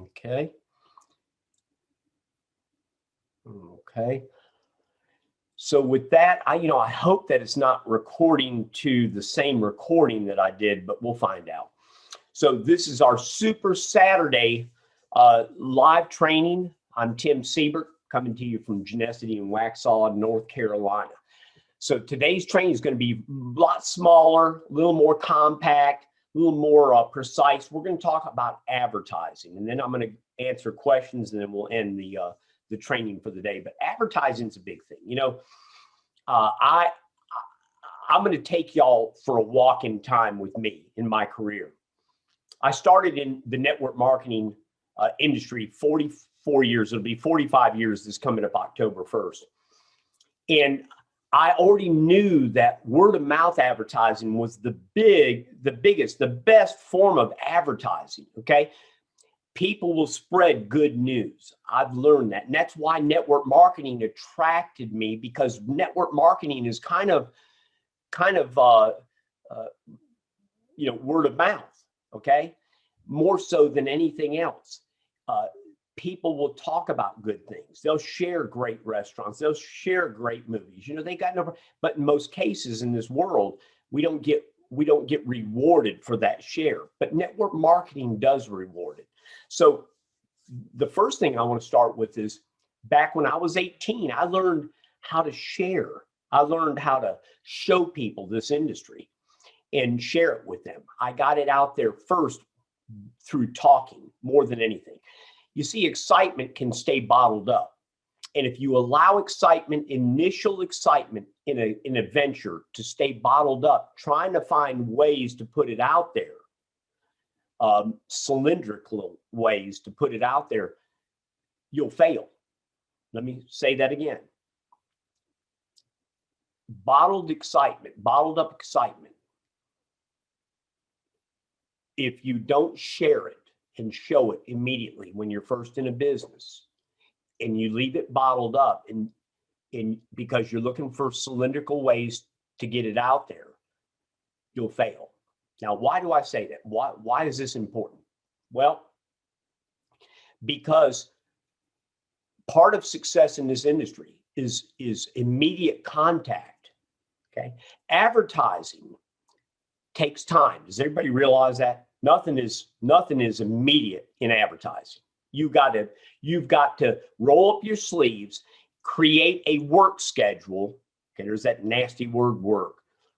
Okay. Okay. So with that, I hope that it's not recording to the same recording that I did, but we'll find out. So this is our Super Saturday live training. I'm Tim Siebert, coming to you from Genusity in Waxhaw, North Carolina. So today's training is going to be a lot smaller, a little more compact, a little more precise. We're going to talk about advertising, and then I'm going to answer questions, and then we'll end the training for the day. But advertising is a big thing. I'm going to take y'all for a walk in time with me in my career. I started in the network marketing industry 44 years. It'll be 45 years this coming up October 1st. And I already knew that word of mouth advertising was the biggest, the best form of advertising. Okay. People will spread good news. I've learned that. And that's why network marketing attracted me, because network marketing is kind of word of mouth. Okay. More so than anything else. People will talk about good things. They'll share great restaurants. They'll share great movies. They got no, but in most cases in this world, we don't get rewarded for that share, but network marketing does reward it. So the first thing I want to start with is, back when I was 18, I learned how to share. I learned how to show people this industry and share it with them. I got it out there first through talking more than anything. You see, excitement can stay bottled up. And if you allow excitement, initial excitement in a venture to stay bottled up, trying to find ways to put it out there, cylindrical ways to put it out there, you'll fail. Let me say that again. Bottled up excitement. If you don't share it and show it immediately when you're first in a business, and you leave it bottled up and because you're looking for cylindrical ways to get it out there, you'll fail. Now, why do I say that? Why is this important? Well, because part of success in this industry is immediate contact. Okay. Advertising takes time. Does everybody realize that? Nothing is immediate in advertising. You've got to roll up your sleeves, create a work schedule. Okay, there's that nasty word, work.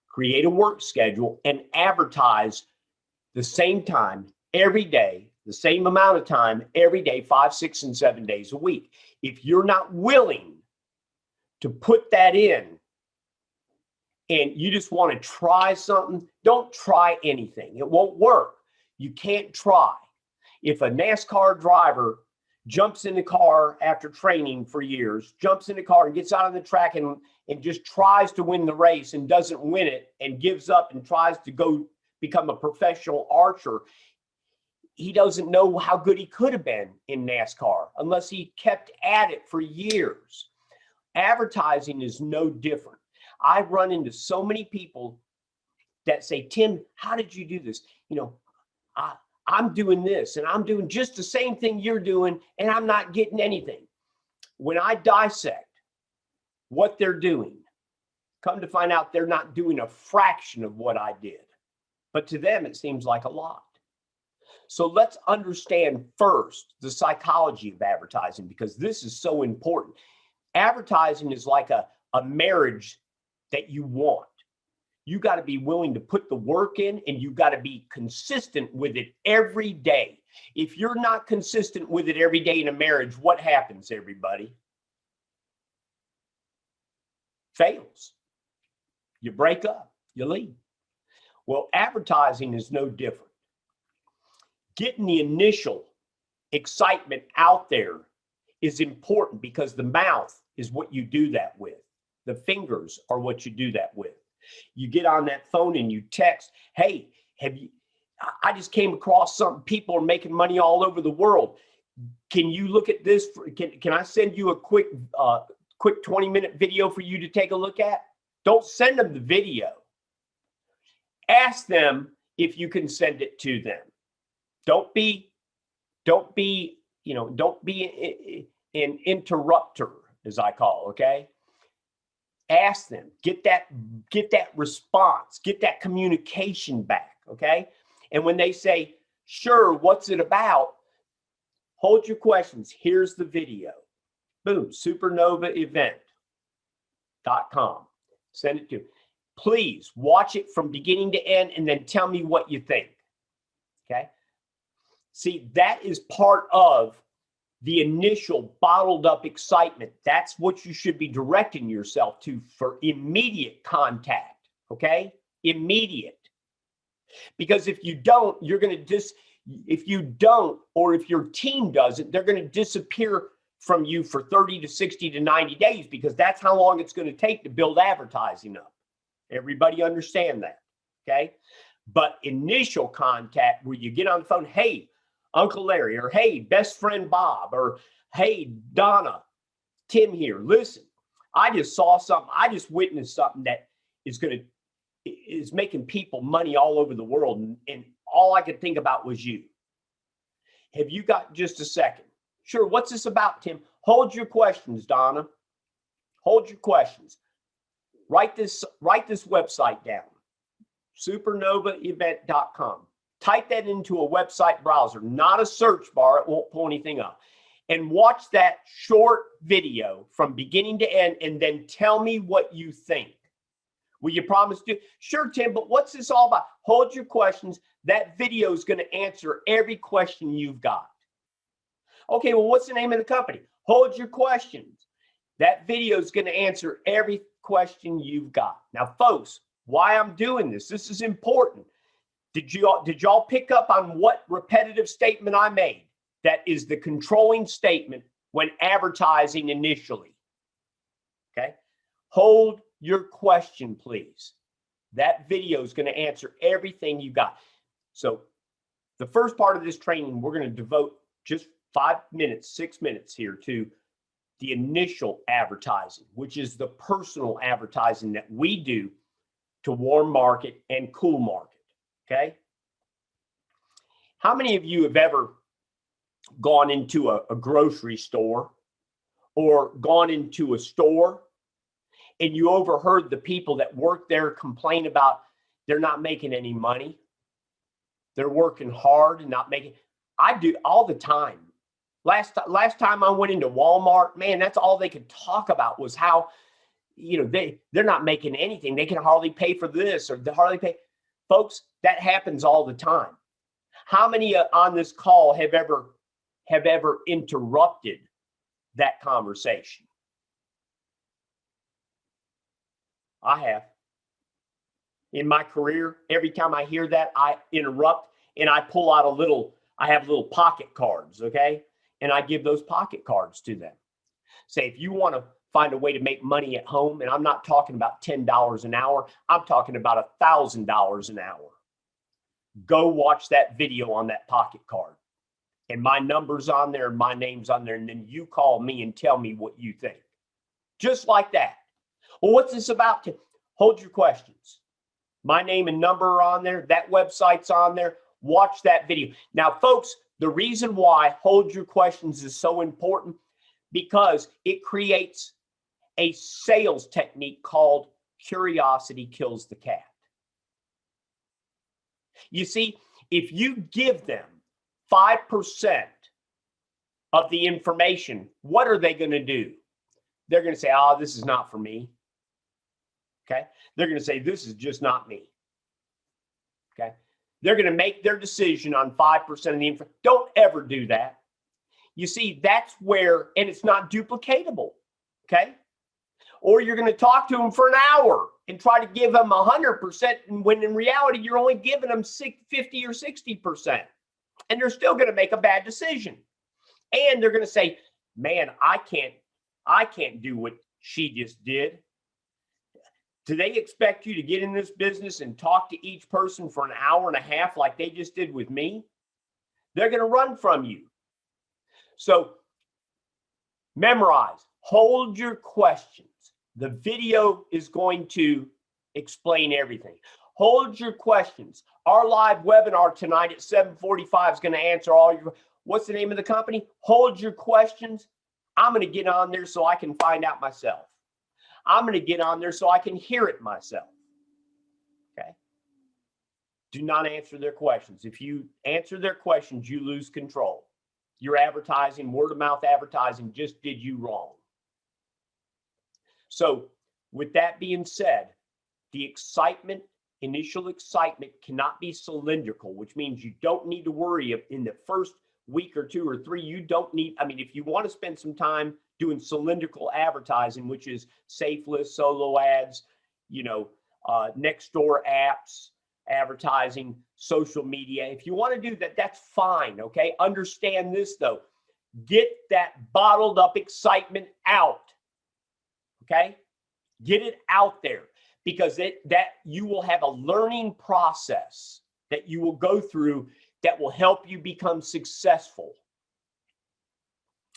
Create a work schedule and advertise the same time every day, the same amount of time every day, 5, 6, and 7 days a week. If you're not willing to put that in, and you just want to try something, don't try anything. It won't work. You can't try. If a NASCAR driver jumps in the car after training for years, jumps in the car and gets out on the track and just tries to win the race and doesn't win it and gives up and tries to go become a professional archer, he doesn't know how good he could have been in NASCAR unless he kept at it for years. Advertising is no different. I've run into so many people that say, Tim, how did you do this? I'm doing this and I'm doing just the same thing you're doing and I'm not getting anything. When I dissect what they're doing, come to find out they're not doing a fraction of what I did. But to them, it seems like a lot. So let's understand first the psychology of advertising, because this is so important. Advertising is like a marriage that you want. You got to be willing to put the work in, and you got to be consistent with it every day. If you're not consistent with it every day in a marriage, what happens, everybody? Fails. You break up, you leave. Well, advertising is no different. Getting the initial excitement out there is important, because the mouth is what you do that with. The fingers are what you do that with. You get on that phone and you text, hey, I just came across something. People are making money all over the world. Can you look at this? Can I send you a quick 20-minute video for you to take a look at? Don't send them the video. Ask them if you can send it to them. Don't be Don't be, don't be an interrupter, as I call, okay? Ask them, get that response, get that communication back, okay? And when they say, sure, what's it about? Hold your questions. Here's the video. Boom, supernovaevent.com. Send it to. Please watch it from beginning to end and then tell me what you think. Okay? See, that is part of the initial bottled up excitement. That's what you should be directing yourself to for immediate contact. Okay? Immediate. Because if you don't, you're going to if you don't, or if your team doesn't, they're going to disappear from you for 30 to 60 to 90 days, because that's how long it's going to take to build advertising up. Everybody understand that, okay? But initial contact, where you get on the phone, hey, Uncle Larry, or hey, best friend Bob, or hey, Donna, Tim here. Listen, I just saw something. I just witnessed something that is making people money all over the world, and all I could think about was you. Have you got just a second? Sure. What's this about, Tim? Hold your questions, Donna. Hold your questions. Write this website down, supernovaevent.com. Type that into a website browser, not a search bar. It won't pull anything up. And watch that short video from beginning to end, and then tell me what you think. Will you promise to? Sure, Tim, but what's this all about? Hold your questions. That video is going to answer every question you've got. Okay, well, what's the name of the company? Hold your questions. That video is going to answer every question you've got. Now, folks, why I'm doing this is important. Did y'all pick up on what repetitive statement I made? That is the controlling statement when advertising initially. Okay? Hold your question, please. That video is going to answer everything you got. So the first part of this training, we're going to devote just 5 minutes, 6 minutes here to the initial advertising, which is the personal advertising that we do to warm market and cool market. Okay? How many of you have ever gone into a grocery store or gone into a store and you overheard the people that work there complain about they're not making any money? They're working hard and not making. I do all the time. Last time I went into Walmart, man, that's all they could talk about was how, they're not making anything. They can hardly pay for this, or they hardly pay. Folks, that happens all the time. How many on this call have ever interrupted that conversation? I have. In my career, every time I hear that, I interrupt and I pull out I have little pocket cards, okay? And I give those pocket cards to them. Say, if you want to find a way to make money at home, and I'm not talking about $10 an hour, I'm talking about $1,000 an hour. Go watch that video on that pocket card. And my number's on there, and my name's on there, and then you call me and tell me what you think. Just like that. Well, what's this about? Hold your questions. My name and number are on there. That website's on there. Watch that video. Now, folks, the reason why hold your questions is so important, because it creates a sales technique called curiosity kills the cat. You see, if you give them 5% of the information, what are they going to do? They're going to say, oh, this is not for me. Okay? They're going to say, this is just not me. Okay? They're going to make their decision on 5% of the information. Don't ever do that. You see, that's where, and it's not duplicatable. Okay? Or you're going to talk to them for an hour and try to give them 100%, when in reality, you're only giving them 50 or 60%. And they're still going to make a bad decision. And they're going to say, man, I can't do what she just did. Do they expect you to get in this business and talk to each person for an hour and a half like they just did with me? They're going to run from you. So memorize, hold your questions. The video is going to explain everything. Hold your questions. Our live webinar tonight at 7:45 is going to answer all your. What's the name of the company? Hold your questions. I'm going to get on there so I can find out myself. I'm going to get on there so I can hear it myself. Okay. Do not answer their questions. If you answer their questions, you lose control. Your advertising, word of mouth advertising just did you wrong. So with that being said, the excitement, initial excitement cannot be cylindrical, which means you don't need to worry in the first week or 2 or 3. You don't need, I mean, if you want to spend some time doing cylindrical advertising, which is safe list, solo ads, next door apps, advertising, social media. If you want to do that, that's fine. Okay. Understand this though. Get that bottled up excitement out. Okay. Get it out there, because that you will have a learning process that you will go through that will help you become successful.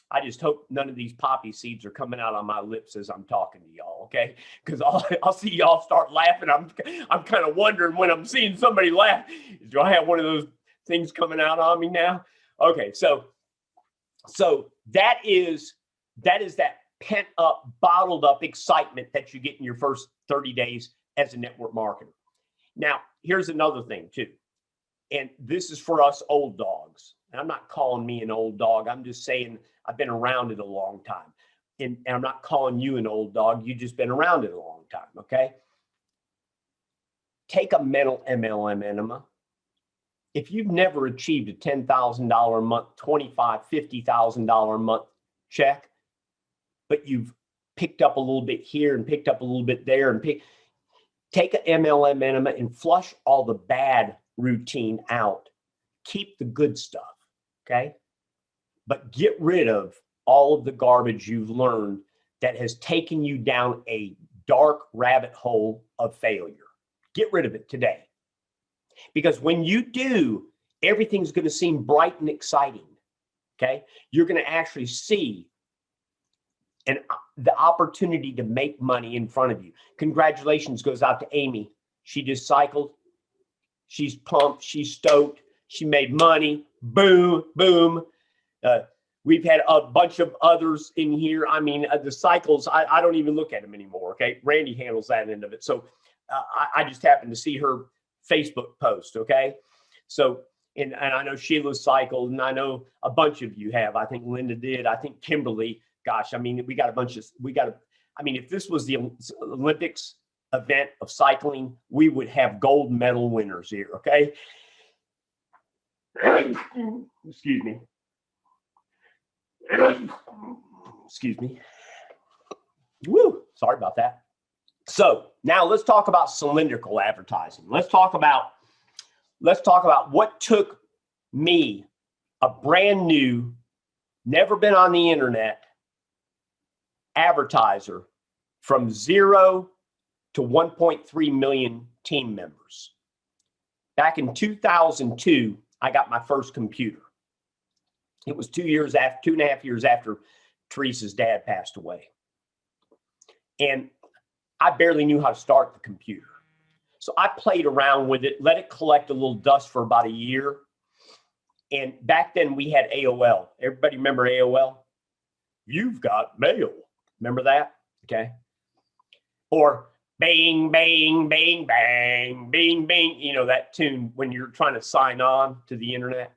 I just hope none of these poppy seeds are coming out on my lips as I'm talking to y'all, okay? Because I'll see y'all start laughing. I'm kind of wondering when I'm seeing somebody laugh, do I have one of those things coming out on me now? Okay, so that is that pent up, bottled up excitement that you get in your first 30 days as a network marketer. Now, here's another thing too, and this is for us old dogs. And I'm not calling me an old dog. I'm just saying I've been around it a long time. And I'm not calling you an old dog. You've just been around it a long time, okay? Take a mental MLM enema. If you've never achieved a $10,000 a month, $25,000, $50,000 a month check, but you've picked up a little bit here and picked up a little bit there, and take an MLM enema and flush all the bad routine out. Keep the good stuff, okay? But get rid of all of the garbage you've learned that has taken you down a dark rabbit hole of failure. Get rid of it today. Because when you do, everything's going to seem bright and exciting, okay? You're going to actually see the opportunity to make money in front of you. Congratulations goes out to Amy. She just cycled. She's pumped. She's stoked. She made money. Boom, boom. We've had a bunch of others in here. I mean, the cycles, I don't even look at them anymore, okay? Randy handles that end of it. So I just happened to see her Facebook post, okay? So, and I know Sheila cycled, and I know a bunch of you have. I think Linda did. I think Kimberly. Gosh, I mean, if this was the Olympics event of cycling, we would have gold medal winners here, okay? Excuse me. Excuse me. Woo, sorry about that. So now let's talk about cylindrical advertising. Let's talk about what took me, a brand new, never been on the internet advertiser, from 0 to 1.3 million team members. Back in 2002, I got my first computer. It was 2.5 years after Teresa's dad passed away. And I barely knew how to start the computer. So I played around with it, let it collect a little dust for about a year. And back then we had AOL. Everybody remember AOL? You've got mail. Remember that? Okay. Or bang, bang, bang, bang, bing, bing. You know, that tune when you're trying to sign on to the internet.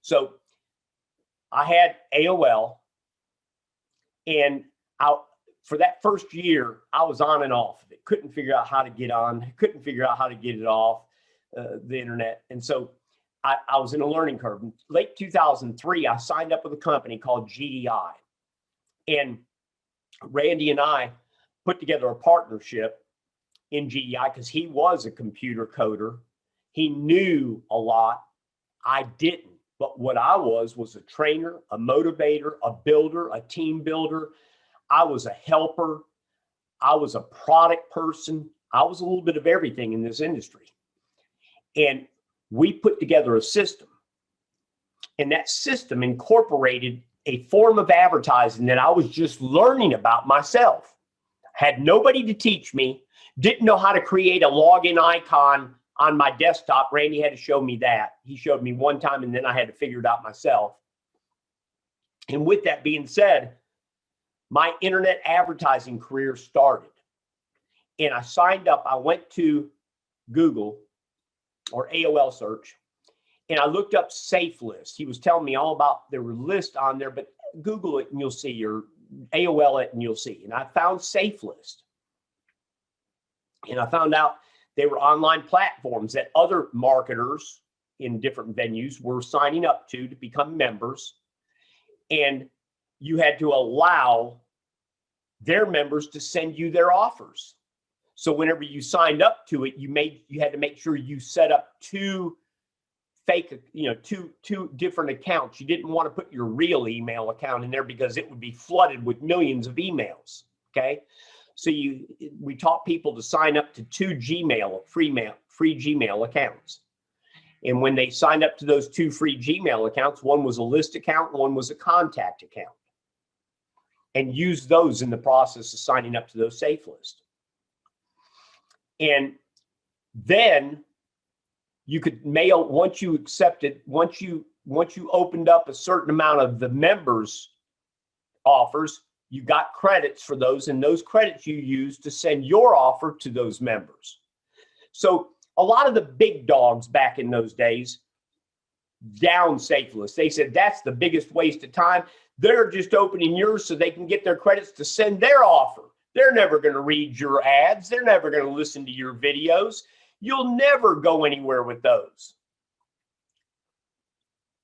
So I had AOL, and for that first year, I was on and off of it. Couldn't figure out how to get on, couldn't figure out how to get it off the internet. And so I was in a learning curve. In late 2003, I signed up with a company called GDI. And Randy and I put together a partnership in GDI because he was a computer coder. He knew a lot. I didn't. But what I was a trainer, a motivator, a builder, a team builder. I was a helper. I was a product person. I was a little bit of everything in this industry. And we put together a system. And that system incorporated a form of advertising that I was just learning about myself. Had nobody to teach me, didn't know how to create a login icon on my desktop. Randy had to show me that. He showed me one time, and then I had to figure it out myself. And with that being said, my internet advertising career started. And I signed up. I went to Google or AOL search, and I looked up Safe List. He was telling me all about, there were lists on there, but Google it and you'll see, or AOL it and you'll see. And I found Safe List. And I found out they were online platforms that other marketers in different venues were signing up to become members. And you had to allow their members to send you their offers. So whenever you signed up to it, you had to make sure you set up two different accounts. You didn't want to put your real email account in there because it would be flooded with millions of emails. Okay. So we taught people to sign up to two free Gmail accounts. And when they signed up to those two free Gmail accounts, one was a list account, and one was a contact account, and use those in the process of signing up to those Safe Lists. And then you could mail, once you opened up a certain amount of the members' offers, you got credits for those, and those credits you used to send your offer to those members. So a lot of the big dogs back in those days down Safe Lists. They said that's the biggest waste of time. They're just opening yours so they can get their credits to send their offer. They're never going to read your ads. They're never going to listen to your videos. You'll never go anywhere with those.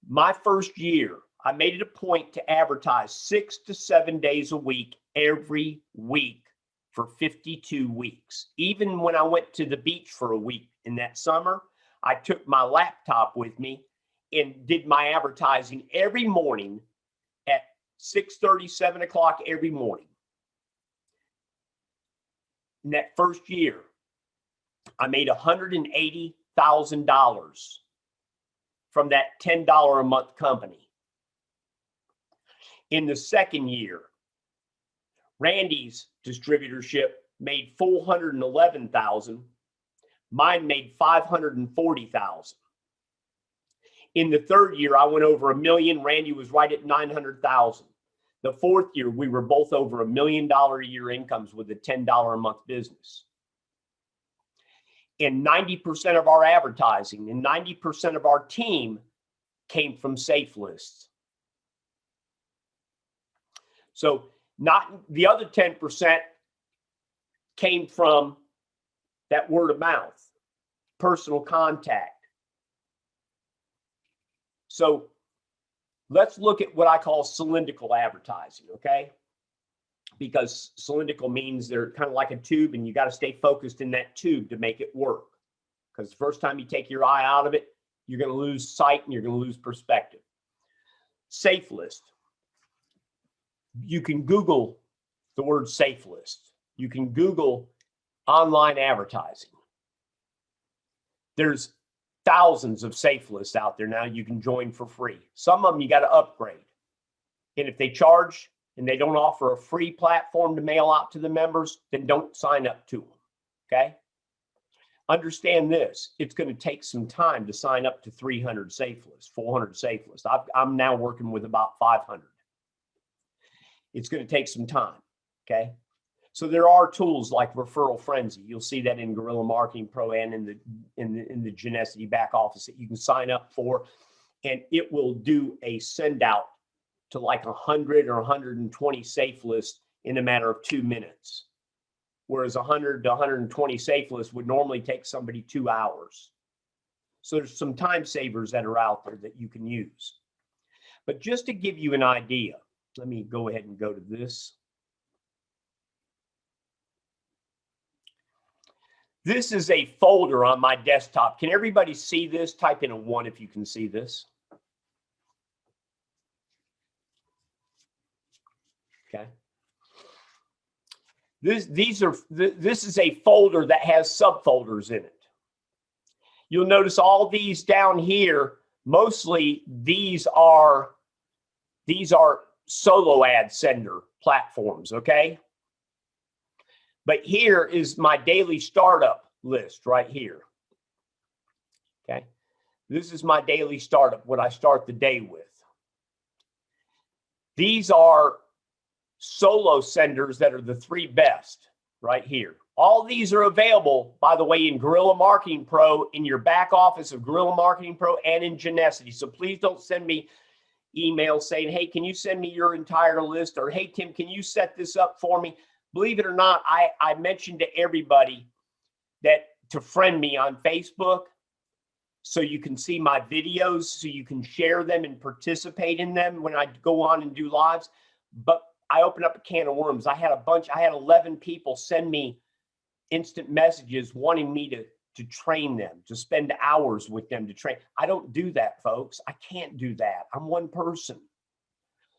My first year, I made it a point to advertise 6 to 7 days a week, every week for 52 weeks. Even when I went to the beach for a week in that summer, I took my laptop with me and did my advertising every morning at 6:30, 7 o'clock every morning. In that first year, I made $180,000 from that $10 a month company. In the second year, Randy's distributorship made $411,000. Mine made $540,000. In the third year, I went over $1 million. Randy was right at $900,000. The fourth year, we were both over $1 million a year incomes with a $10 a month business. And 90% of our advertising and 90% of our team came from Safe Lists. So not the other 10% came from that word of mouth, personal contact. So let's look at what I call cylindrical advertising, okay? Because cylindrical means they're kind of like a tube, and you got to stay focused in that tube to make it work. Because the first time you take your eye out of it, you're going to lose sight and you're going to lose perspective. Safe List. You can Google the word Safe List. You can Google online advertising. There's thousands of Safe Lists out there now you can join for free. Some of them you got to upgrade. And if they charge and they don't offer a free platform to mail out to the members, then don't sign up to them, okay? Understand this, it's going to take some time to sign up to 300 Safe Lists, 400 Safe Lists. I'm now working with about 500. It's going to take some time, okay? So there are tools like Referral Frenzy. You'll see that in Guerrilla Marketing Pro and in the Genusity back office that you can sign up for, and it will do a send out to like 100 or 120 Safe Lists in a matter of 2 minutes. Whereas 100 to 120 Safe Lists would normally take somebody 2 hours. So there's some time savers that are out there that you can use. But just to give you an idea, let me go ahead and go to this. This is a folder on my desktop. Can everybody see this? Type in a 1 if you can see this. Okay. This is a folder that has subfolders in it. You'll notice all these down here, mostly these are solo ad sender platforms, okay? But here is my daily startup list right here. Okay. This is my daily startup, what I start the day with. These are solo senders that are the 3 best right here. All these are available, by the way, in Guerrilla Marketing Pro, in your back office of Guerrilla Marketing Pro, and in Genusity. So please don't send me emails saying, hey, can you send me your entire list? Or, hey, Tim, can you set this up for me? Believe it or not, I mentioned to everybody that to friend me on Facebook so you can see my videos, so you can share them and participate in them when I go on and do lives. But I opened up a can of worms. I had 11 people send me instant messages wanting me to train them, to spend hours with them to train. I don't do that, folks. I can't do that. I'm one person.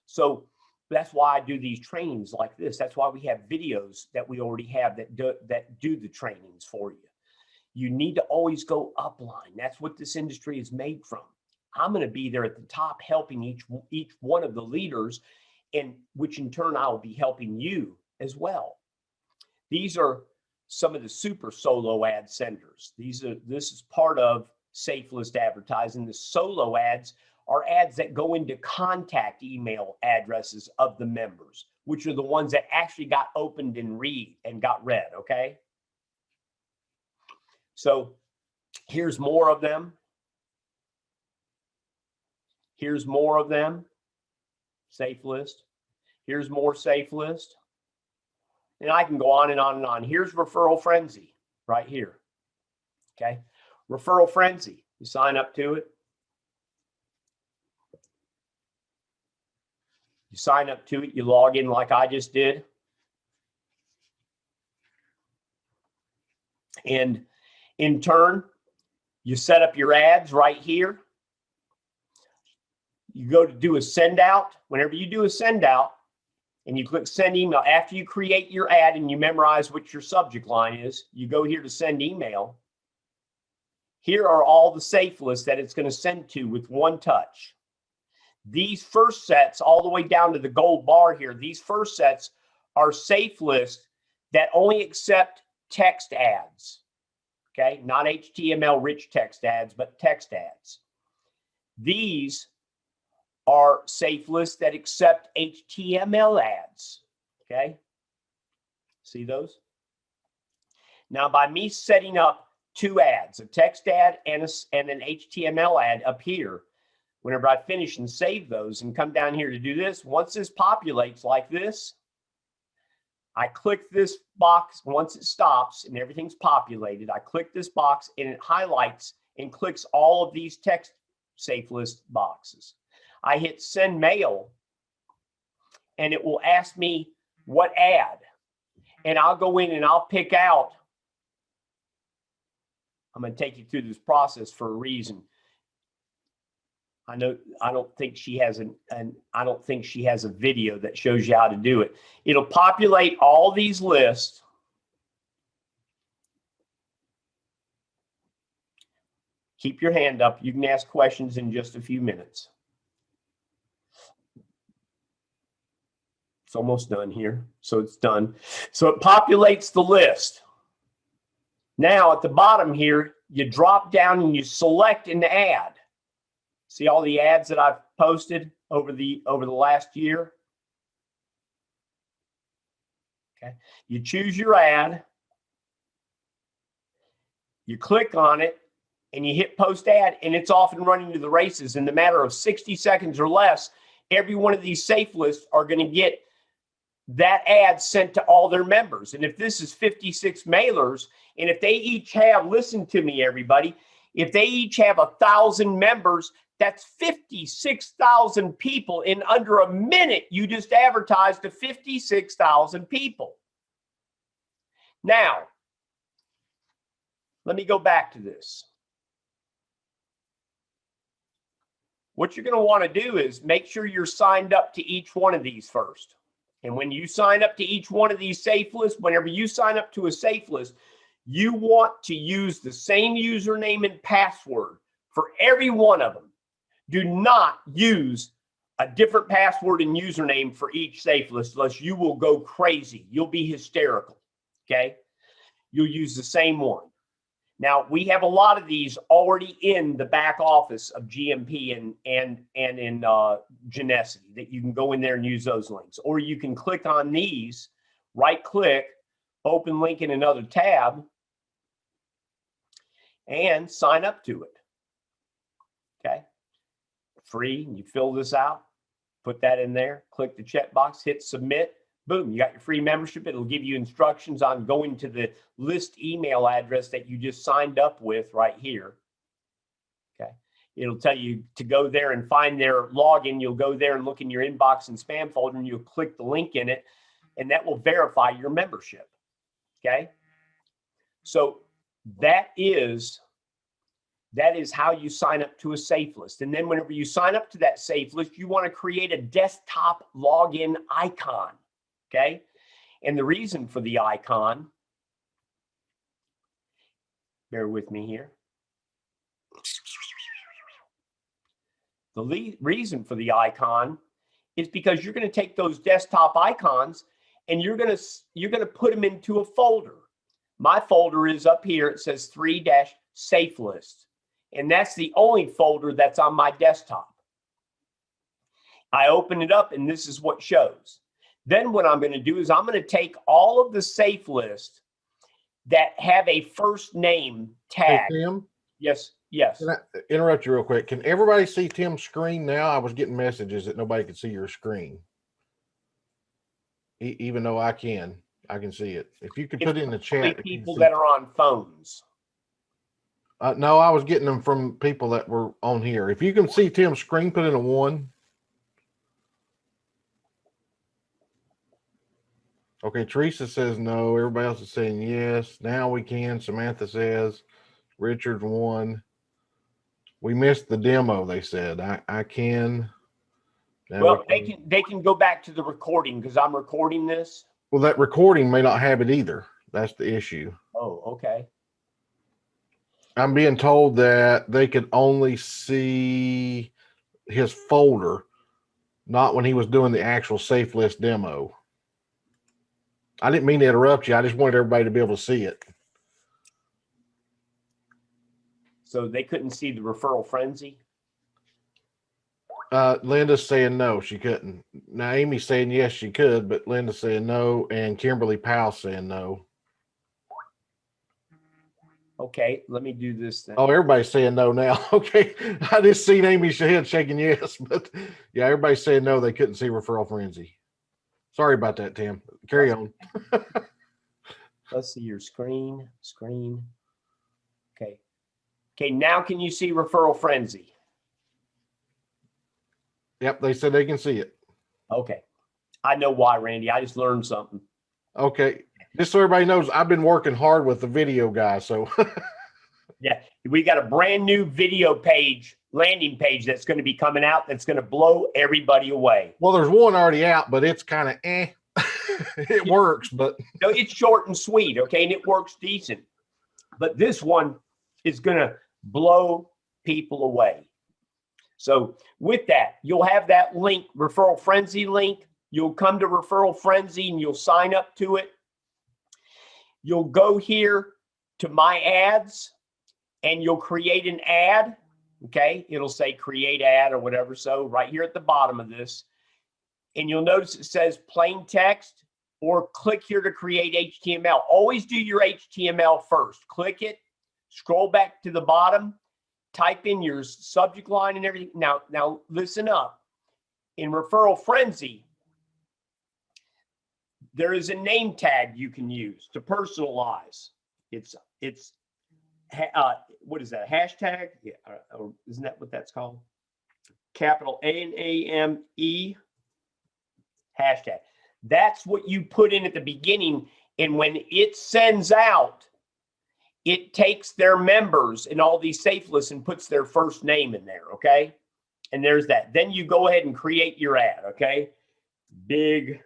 So that's why I do these trainings like this. That's why we have videos that we already have that do the trainings for you. You need to always go upline. That's what this industry is made from. I'm going to be there at the top helping each one of the leaders, and which in turn I will be helping you as well. These are some of the super solo ad senders. This is part of Safe List advertising. The solo ads are ads that go into contact email addresses of the members, which are the ones that actually got opened and got read, okay? So here's more of them. Here's more of them. Safe List. Here's more Safe List. And I can go on and on and on. Here's Referral Frenzy right here. Okay. Referral Frenzy. You sign up to it. You sign up to it. You log in like I just did. And in turn, you set up your ads right here. You go to do a send out. Whenever you do a send out and you click send email, after you create your ad and you memorize what your subject line is, you go here to send email. Here are all the safe lists that it's going to send to with one touch. These first sets, all the way down to the gold bar here, these first sets are safe lists that only accept text ads. Okay, not HTML rich text ads, but text ads. These are safe lists that accept HTML ads. Okay, see those? Now, by me setting up 2 ads, a text ad and an HTML ad up here, whenever I finish and save those and come down here to do this, once this populates like this, I click this box. Once it stops and everything's populated, I click this box and it highlights and clicks all of these text safe list boxes. I hit send mail and it will ask me what ad, and I'll go in and I'll pick out. I'm going to take you through this process for a reason. I don't think she has a video that shows you how to do it. It'll populate all these lists. Keep your hand up. You can ask questions in just a few minutes. It's almost done here. So it's done. So it populates the list. Now at the bottom here, you drop down and you select an ad. See all the ads that I've posted over the last year? Okay. You choose your ad, you click on it, and you hit post ad, and it's off and running to the races. In the matter of 60 seconds or less, every one of these safe lists are going to get that ad sent to all their members. And if this is 56 mailers, and if they each have, listen to me, everybody, if they each have 1,000 members, that's 56,000 people. In under a minute, you just advertised to 56,000 people. Now, let me go back to this. What you're going to want to do is make sure you're signed up to each one of these first. And when you sign up to each one of these safe lists, whenever you sign up to a safe list, you want to use the same username and password for every one of them. Do not use a different password and username for each safe list, unless you will go crazy. You'll be hysterical, okay? You'll use the same one. Now, we have a lot of these already in the back office of GMP and in Genusity that you can go in there and use those links. Or you can click on these, right click, open link in another tab, and sign up to it. Okay? Free. You fill this out, put that in there, click the checkbox, hit submit. Boom, you got your free membership. It'll give you instructions on going to the list email address that you just signed up with right here. Okay. It'll tell you to go there and find their login. You'll go there and look in your inbox and spam folder, and you'll click the link in it, and that will verify your membership. Okay. So that is how you sign up to a safe list. And then whenever you sign up to that safe list, you want to create a desktop login icon. Okay. And the reason for the icon, bear with me here. The reason for the icon is because you're going to take those desktop icons and you're going to put them into a folder. My folder is up here. It says 3-safe list. And that's the only folder that's on my desktop. I open it up and this is what shows. Then what I'm going to do is I'm going to take all of the safe list that have a first name tag. Hey, Tim? Yes, yes. Can I interrupt you real quick? Can everybody see Tim's screen now? I was getting messages that nobody could see your screen. Even though I can see it. If you could put it in the chat. People that are on phones. No, I was getting them from people that were on here. If you can see Tim's screen, put in a 1. Okay, Teresa says no. Everybody else is saying yes. Now we can. Samantha says Richard's 1. We missed the demo, they said. I can. Now well, they can go back to the recording because I'm recording this. Well, that recording may not have it either. That's the issue. Oh, okay. I'm being told that they could only see his folder, not when he was doing the actual safe list demo. I didn't mean to interrupt you. I just wanted everybody to be able to see it. So they couldn't see the referral frenzy? Linda's saying no, she couldn't. Now Amy's saying yes, she could, but Linda's saying no, and Kimberly Powell saying no. Okay, let me do this then. Oh, everybody's saying no now. Okay, I just seen Amy's head shaking yes, but yeah, everybody's saying no. They couldn't see referral frenzy. Sorry about that, Tim. Carry on. Let's see your screen. Okay. Okay, now can you see referral frenzy? Yep, they said they can see it. Okay. I know why, Randy. I just learned something. Okay. Just so everybody knows, I've been working hard with the video guy. So yeah, we got a brand new video page, landing page that's going to be coming out that's going to blow everybody away. Well, there's one already out, but it's kind of it works, but no, it's short and sweet, okay, and it works decent. But this one is going to blow people away. So with that, you'll have that link, referral frenzy link. You'll come to referral frenzy and you'll sign up to it. You'll go here to my ads and you'll create an ad. Okay, it'll say create ad or whatever. So right here at the bottom of this, and you'll notice it says plain text, or click here to create HTML. Always do your HTML first. Click it, scroll back to the bottom, type in your subject line and everything. Now listen up. In referral frenzy, there is a name tag you can use to personalize. It's what is that? Hashtag? Yeah, isn't that what that's called? Capital ANAME hashtag. That's what you put in at the beginning, and when it sends out, it takes their members in all these safe lists and puts their first name in there. Okay, and there's that. Then you go ahead and create your ad. Okay, big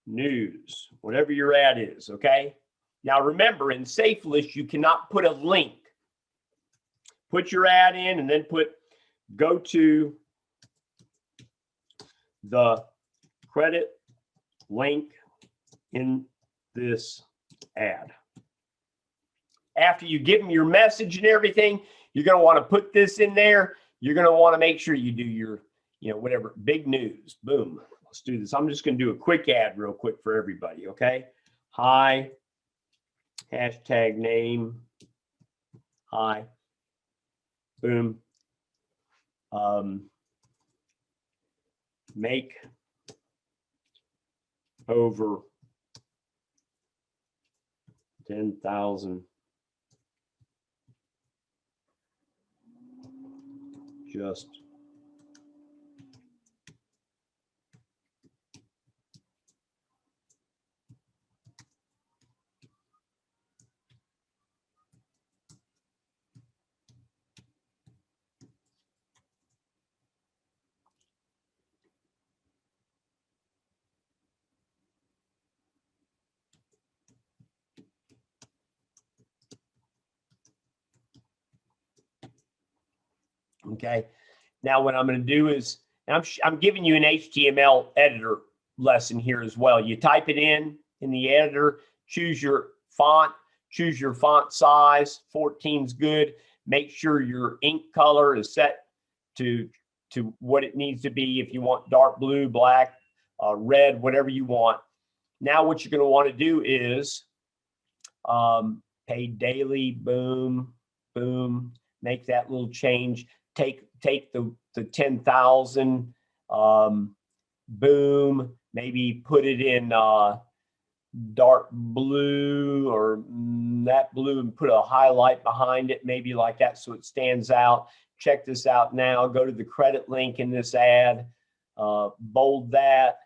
news, whatever your ad is. Okay. Now remember, in safe list, you cannot put a link. Put your ad in and then go to the credit link in this ad. After you give them your message and everything, you're going to want to put this in there. You're going to want to make sure you do your, whatever, big news. Boom. Let's do this. I'm just going to do a quick ad real quick for everybody, okay? Hi, hashtag name, hi, boom. Make over 10,000 just okay. Now what I'm going to do is, I'm giving you an HTML editor lesson here as well. You type it in the editor, choose your font, choose your font size. 14's good. Make sure your ink color is set to what it needs to be. If you want dark blue, black, red, whatever you want. Now what you're going to want to do is paid daily, boom, boom, make that little change. Take the 10,000, boom, maybe put it in dark blue or that blue and put a highlight behind it, maybe like that, so it stands out. Check this out now. Go to the credit link in this ad, bold that,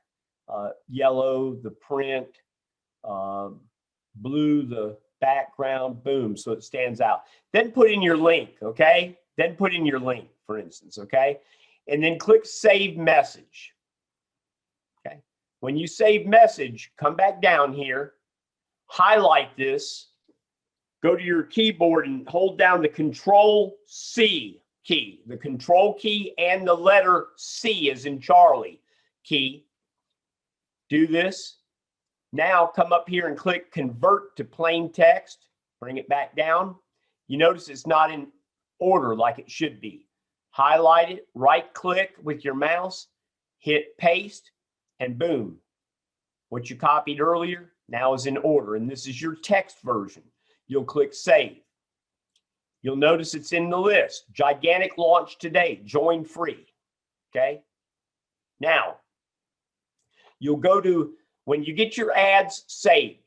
yellow the print, blue the background, boom, so it stands out. Then put in your link, okay? Then put in your link, for instance, okay? And then click Save Message, okay? When you save message, come back down here, highlight this, go to your keyboard and hold down the Control-C key, the Control key and the letter C as in Charlie key. Do this. Now come up here and click Convert to Plain Text. Bring it back down. You notice it's not in order like it should be. Highlight it, right click with your mouse, hit paste, and boom. What you copied earlier now is in order, and this is your text version. You'll click Save. You'll notice it's in the list. Gigantic launch today, join free, okay? Now, you'll go to, when you get your ads saved,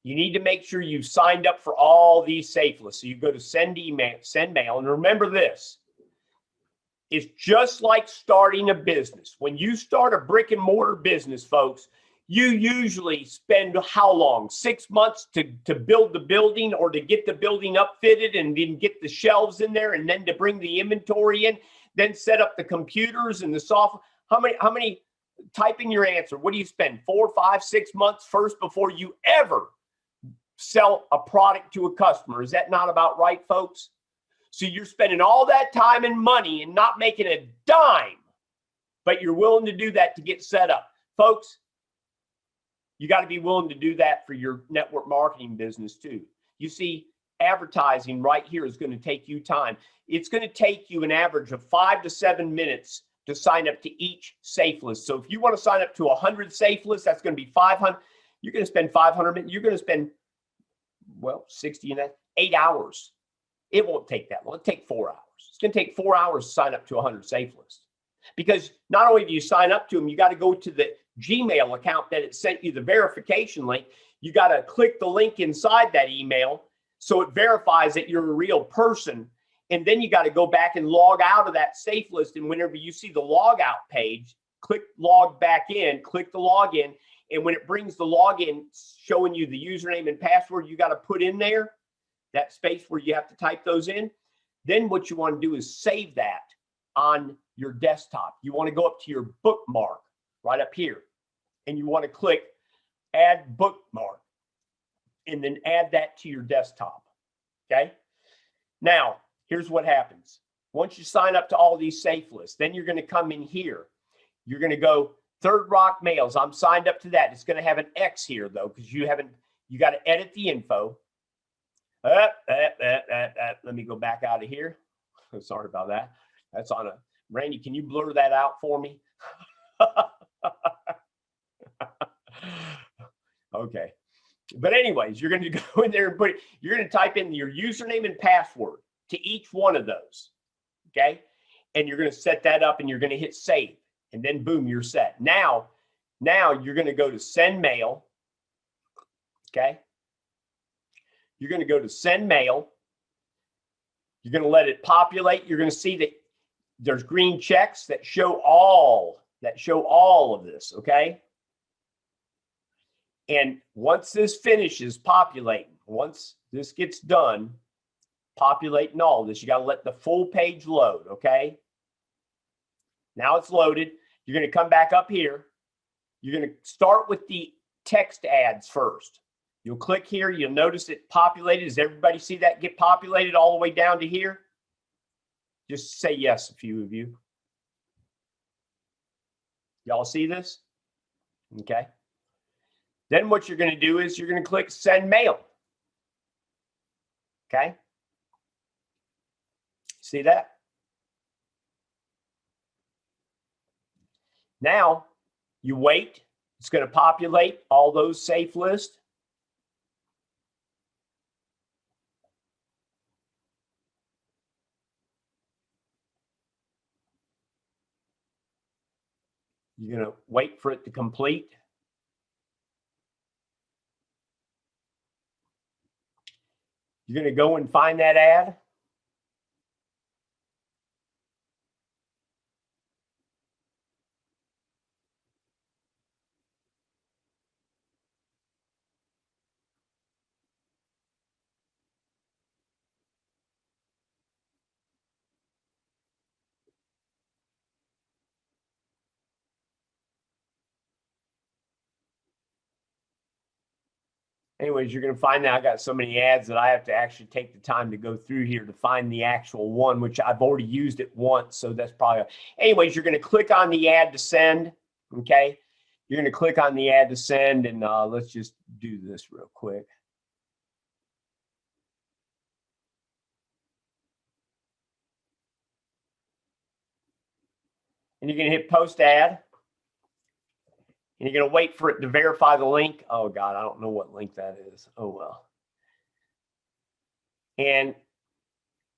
you need to make sure you've signed up for all these safe lists. So you go to send email, send mail, and remember this, it's just like starting a business. When you start a brick and mortar business, folks, you usually spend how long? 6 months to build the building or to get the building upfitted and then get the shelves in there and then to bring the inventory in, then set up the computers and the software. How many, type in your answer. What do you spend? 4, 5, 6 months first before you ever sell a product to a customer? Is that not about right, folks? So you're spending all that time and money and not making a dime, but you're willing to do that to get set up. Folks, you got to be willing to do that for your network marketing business too. You see, advertising right here is going to take you time. It's going to take you an average of 5 to 7 minutes to sign up to each safe list. So if you want to sign up to 100 safe lists, that's going to be 500. You're going to spend 500 minutes. You're going to spend, well, 60 and 8 hours. It won't take that long. It'll take 4 hours. It's going to take 4 hours to sign up to 100 safe lists. Because not only do you sign up to them, you got to go to the Gmail account that it sent you the verification link. You got to click the link inside that email so it verifies that you're a real person. And then you got to go back and log out of that safe list. And whenever you see the log out page, click log back in, click the login. And when it brings the login showing you the username and password you got to put in there, that space where you have to type those in, then what you want to do is save that on your desktop. You want to go up to your bookmark right up here, and you want to click Add Bookmark, and then add that to your desktop, okay? Now, here's what happens. Once you sign up to all these safe lists, then you're going to come in here. You're going to go Third Rock Mails. I'm signed up to that. It's going to have an X here, though, because you got to edit the info. Let me go back out of here. Sorry about that. That's on a Randy. Can you blur that out for me? Okay. But anyways, you're going to go in there and you're going to type in your username and password to each one of those. Okay. And you're going to set that up and you're going to hit save. And then boom, you're set. Now you're going to go to send mail. Okay. You're going to go to send mail. You're going to let it populate. You're going to see that there's green checks that show all of this. Okay. And once this finishes populating, once this gets done, populating all this, you got to let the full page load, okay? Now it's loaded. You're going to come back up here. You're going to start with the text ads first. You'll click here. You'll notice it populated. Does everybody see that get populated all the way down to here? Just say yes, a few of you. Y'all see this? Okay. Then what you're going to do is you're going to click send mail. Okay. See that? Now you wait. It's going to populate all those safe lists. You're going to wait for it to complete. You're going to go and find that ad. Anyways, you're going to find that I got so many ads that I have to actually take the time to go through here to find the actual one, which I've already used it once. So that's probably, anyways, you're going to click on the ad to send. Okay. You're going to click on the ad to send and let's just do this real quick. And you're going to hit post ad. And you're going to wait for it to verify the link. Oh, God, I don't know what link that is. Oh, well. And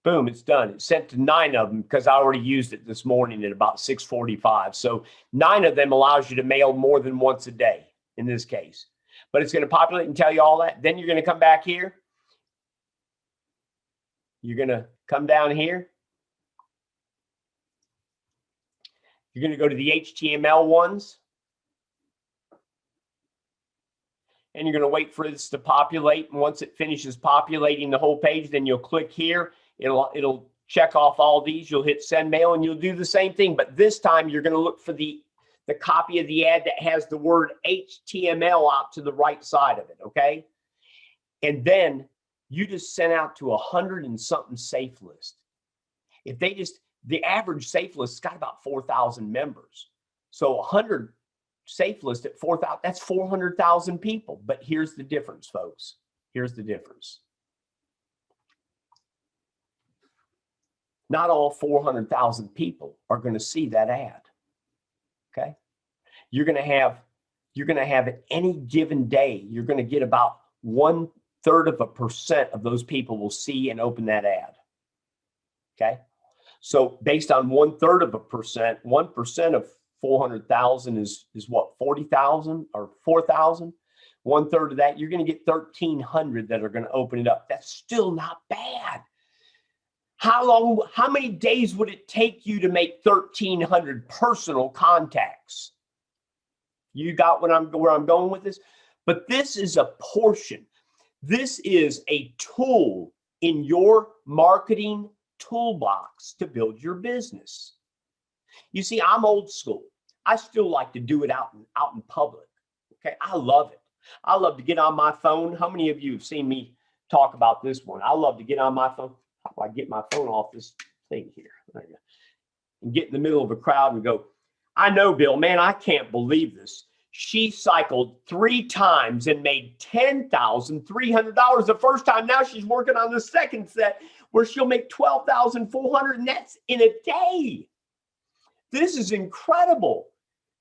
boom, it's done. It's sent to 9 of them because I already used it this morning at about 6:45. So 9 of them allows you to mail more than once a day in this case. But it's going to populate and tell you all that. Then you're going to come back here. You're going to come down here. You're going to go to the HTML ones. And you're going to wait for this to populate. And once it finishes populating the whole page, then you'll click here. It'll check off all these. You'll hit send mail and you'll do the same thing. But this time you're going to look for the copy of the ad that has the word HTML out to the right side of it. Okay. And then you just sent out to 100 and something safe list. If the average safe list has got about 4,000 members. So 100 safe list at 4,000, that's 400,000 people. But here's the difference, folks. Here's the difference. Not all 400,000 people are going to see that ad. Okay. You're going to have at any given day, you're going to get about 1/3% of those people will see and open that ad. Okay. So based on 1/3%, 1% of 400,000 is what, 40,000 or 4,000? 1/3 of that, you're going to get 1,300 that are going to open it up. That's still not bad. How many days would it take you to make 1,300 personal contacts? You got where I'm going with this? But this is a portion. This is a tool in your marketing toolbox to build your business. You see, I'm old school. I still like to do it out in public. Okay, I love it. I love to get on my phone. How many of you have seen me talk about this one? I love to get on my phone. How do I get my phone off this thing here? There you go. And get in the middle of a crowd and go, I know, Bill, man, I can't believe this. She cycled 3 times and made $10,300 the first time. Now she's working on the second set where she'll make $12,400, and that's in a day. This is incredible.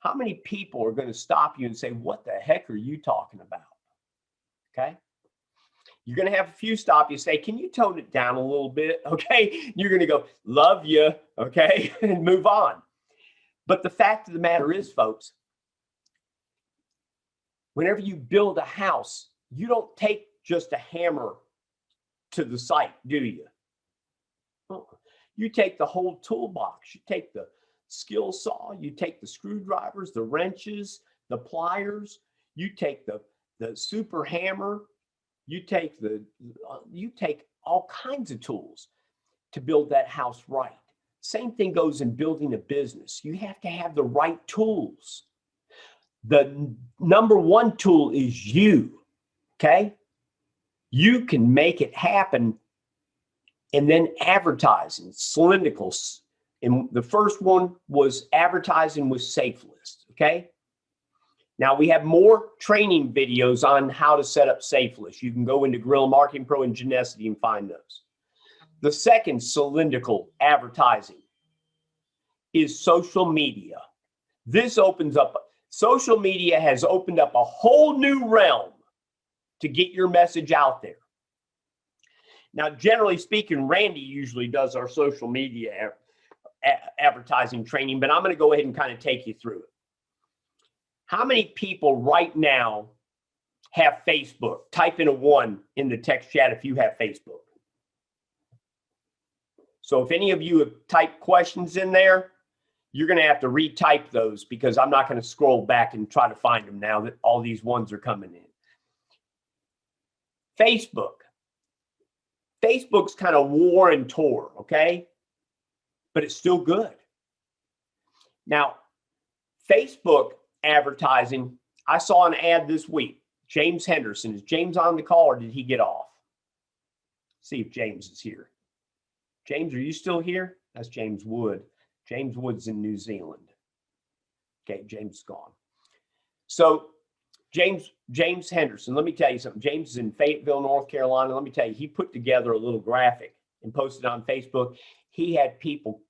How many people are going to stop you and say, what the heck are you talking about? Okay. You're going to have a few stop you, say, can you tone it down a little bit? Okay. You're going to go, love you. Okay. And move on. But the fact of the matter is, folks, whenever you build a house, you don't take just a hammer to the site, do you? You take the whole toolbox. You take the skill saw, you take the screwdrivers, the wrenches, the pliers, you take the super hammer, you take all kinds of tools to build that house right. Same thing goes in building a business. You have to have the right tools. The number one tool is you, okay? You can make it happen. And then advertising, cylindricals. And the first one was advertising with SafeList, okay? Now we have more training videos on how to set up SafeList. You can go into Guerrilla Marketing Pro and Genusity and find those. The second cylindrical advertising is social media. Social media has opened up a whole new realm to get your message out there. Now, generally speaking, Randy usually does our social media advertising training, but I'm going to go ahead and kind of take you through it. How many people right now have Facebook? Type in a 1 in the text chat if you have Facebook. So if any of you have typed questions in there, you're going to have to retype those because I'm not going to scroll back and try to find them now that all these ones are coming in. Facebook's kind of war and tour, okay? But it's still good. Now, Facebook advertising, I saw an ad this week. James Henderson. Is James on the call or did he get off? See if James is here. James, are you still here? That's James Wood. James Wood's in New Zealand. Okay, James is gone. So James Henderson, let me tell you something. James is in Fayetteville, North Carolina. Let me tell you, he put together a little graphic and posted on Facebook. He had people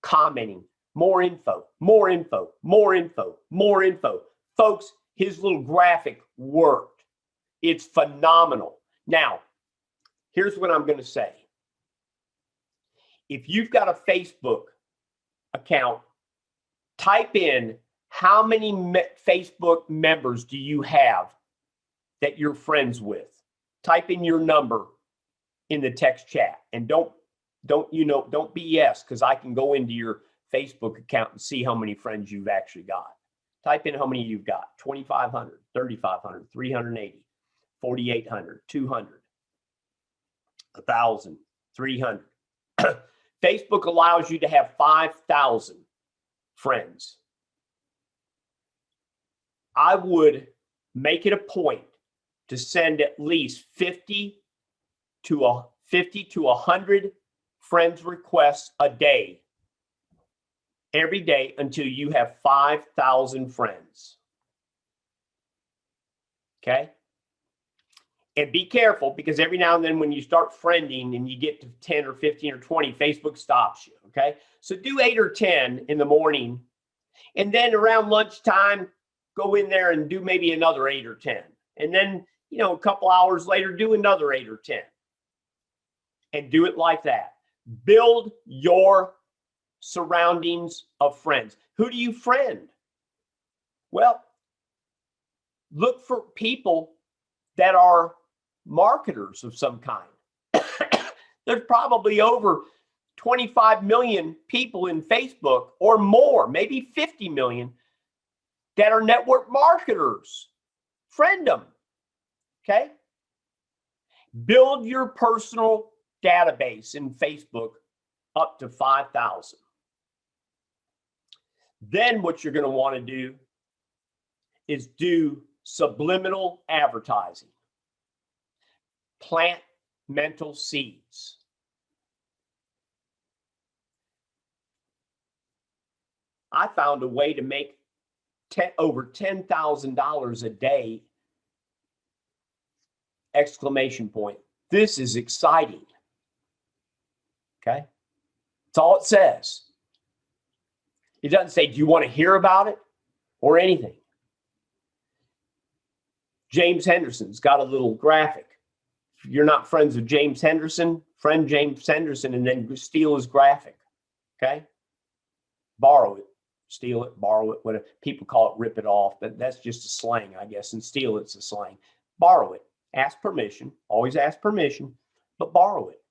commenting, more info, more info, more info, more info. Folks, his little graphic worked. It's phenomenal. Now, here's what I'm going to say. If you've got a Facebook account, type in how many Facebook members do you have that you're friends with? Type in your number in the text chat and don't BS, because I can go into your Facebook account and see how many friends you've actually got. Type in how many you've got: 2,500, 3,500, 380, 4,800, 200, 1,000, 300. Facebook allows you to have 5,000 friends. I would make it a point to send at least 50 to 100 friends requests a day, every day, until you have 5,000 friends. Okay? And be careful, because every now and then when you start friending and you get to 10 or 15 or 20, Facebook stops you. Okay? So do 8 or 10 in the morning, and then around lunchtime, go in there and do maybe another 8 or 10. And then, a couple hours later, do another 8 or 10. And do it like that. Build your surroundings of friends. Who do you friend? Well, look for people that are marketers of some kind. There's probably over 25 million people in Facebook, or more, maybe 50 million, that are network marketers. Friend them. Okay? Build your personal database in Facebook up to 5,000. Then what you're going to want to do is do subliminal advertising. Plant mental seeds. I found a way to make over $10,000 a day, exclamation point. This is exciting. Okay. That's all it says. It doesn't say, do you want to hear about it or anything? James Henderson's got a little graphic. If you're not friends with James Henderson, friend James Henderson and then steal his graphic. Okay. Borrow it, steal it, borrow it, whatever. People call it rip it off, but that's just a slang, I guess. And steal it's a slang. Borrow it. Ask permission. Always ask permission, but borrow it.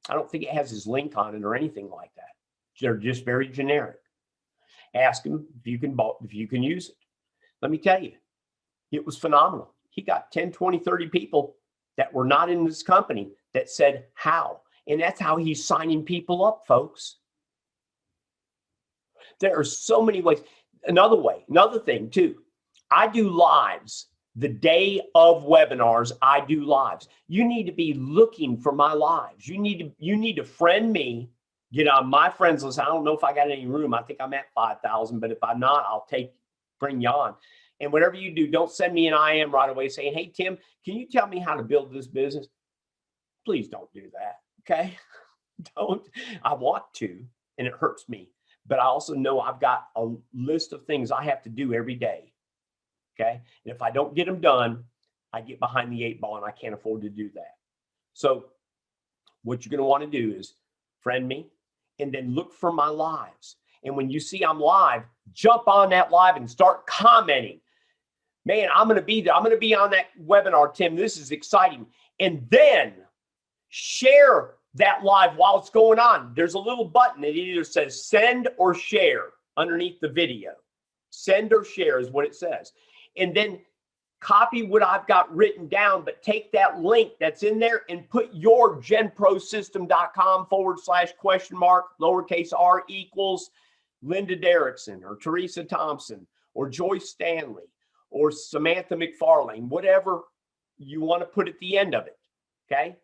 I don't think it has his link on it or anything like that. They're just very generic. Ask him if you can use it. Let me tell you, it was phenomenal. He got 10, 20, 30 people that were not in this company that said how. And that's how he's signing people up, folks. There are so many ways. Another thing too, I do lives. The day of webinars, I do lives. You need to be looking for my lives. You need to friend me, get on my friends list. I don't know if I got any room. I think I'm at 5,000, but if I'm not, I'll bring you on. And whatever you do, don't send me an IM right away saying, hey, Tim, can you tell me how to build this business? Please don't do that, okay? Don't. I want to, and it hurts me. But I also know I've got a list of things I have to do every day. Okay. And if I don't get them done, I get behind the 8 ball and I can't afford to do that. So what you're going to want to do is friend me and then look for my lives. And when you see I'm live, jump on that live and start commenting. Man, I'm going to be there. I'm going to be on that webinar, Tim. This is exciting. And then share that live while it's going on. There's a little button that either says send or share underneath the video. Send or share is what it says. And then copy what I've got written down, but take that link that's in there and put your genprosystem.com/? lowercase r equals Linda Derrickson or Teresa Thompson or Joyce Stanley or Samantha McFarlane, whatever you want to put at the end of it. Okay.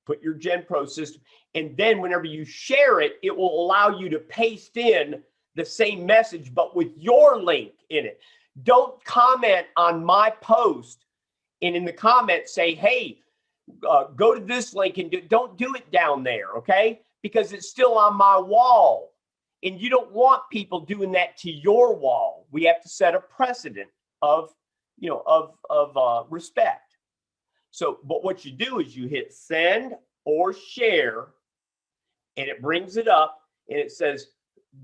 Put your GenPro system. And then whenever you share it, it will allow you to paste in the same message, but with your link in it. Don't comment on my post and in the comments say, hey, go to this link and don't do it down there, okay? Because it's still on my wall. And you don't want people doing that to your wall. We have to set a precedent of respect. So, but what you do is you hit send or share, and it brings it up, and it says,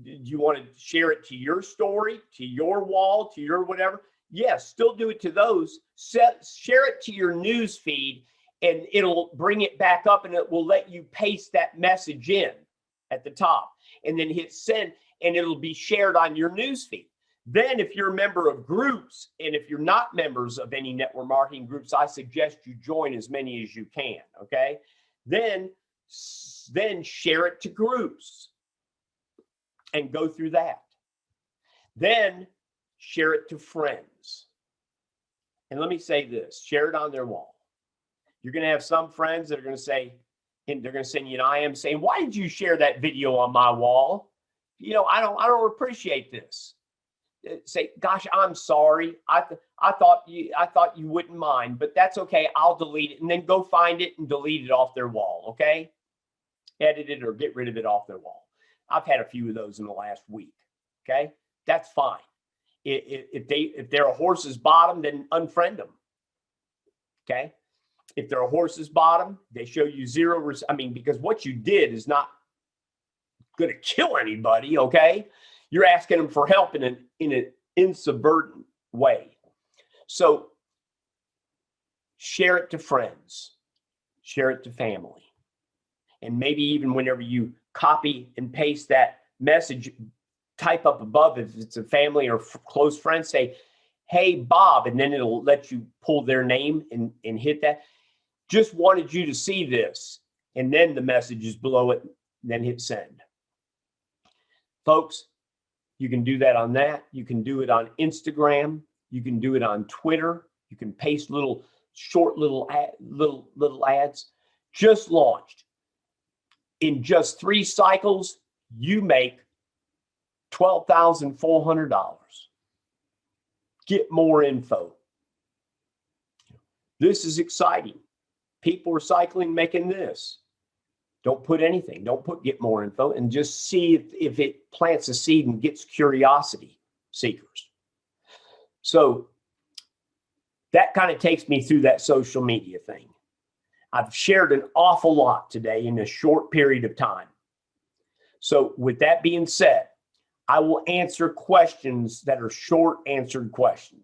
do you want to share it to your story, to your wall, to your whatever? Yes, still do it to those. Share it to your news feed, and it'll bring it back up, and it will let you paste that message in at the top, and then hit send, and it'll be shared on your news feed. Then if you're a member of groups, and if you're not members of any network marketing groups, I suggest you join as many as you can, okay? Then share it to groups and go through that. Then share it to friends. And let me say this, share it on their wall. You're going to have some friends that are going to say, and they're going to send you an IM saying, why did you share that video on my wall? You know, I don't appreciate this. Say, gosh, I'm sorry. I thought you wouldn't mind, but that's okay. I'll delete it, and then go find it and delete it off their wall. Okay. Edit it or get rid of it off their wall. I've had a few of those in the last week. Okay. That's fine. If they're a horse's bottom, then unfriend them. Okay. If they're a horse's bottom, they show you zero. Because what you did is not going to kill anybody. Okay. You're asking them for help in an insubordinate way. So share it to friends, share it to family. And maybe even whenever you copy and paste that message, type up above, if it's a family or close friend, say, hey, Bob, and then it'll let you pull their name and hit that. Just wanted you to see this. And then the message is below it, then hit send. Folks, you can do that on that. You can do it on Instagram. You can do it on Twitter. You can paste short little ads. Just launched. In just 3 cycles, you make $12,400. get more info. This is exciting. People are cycling, making this. Don't put anything. Don't put get more info, and just see if it plants a seed and gets curiosity seekers. So that kind of takes me through that social media thing. I've shared an awful lot today in a short period of time. So with that being said, I will answer questions that are short answered questions.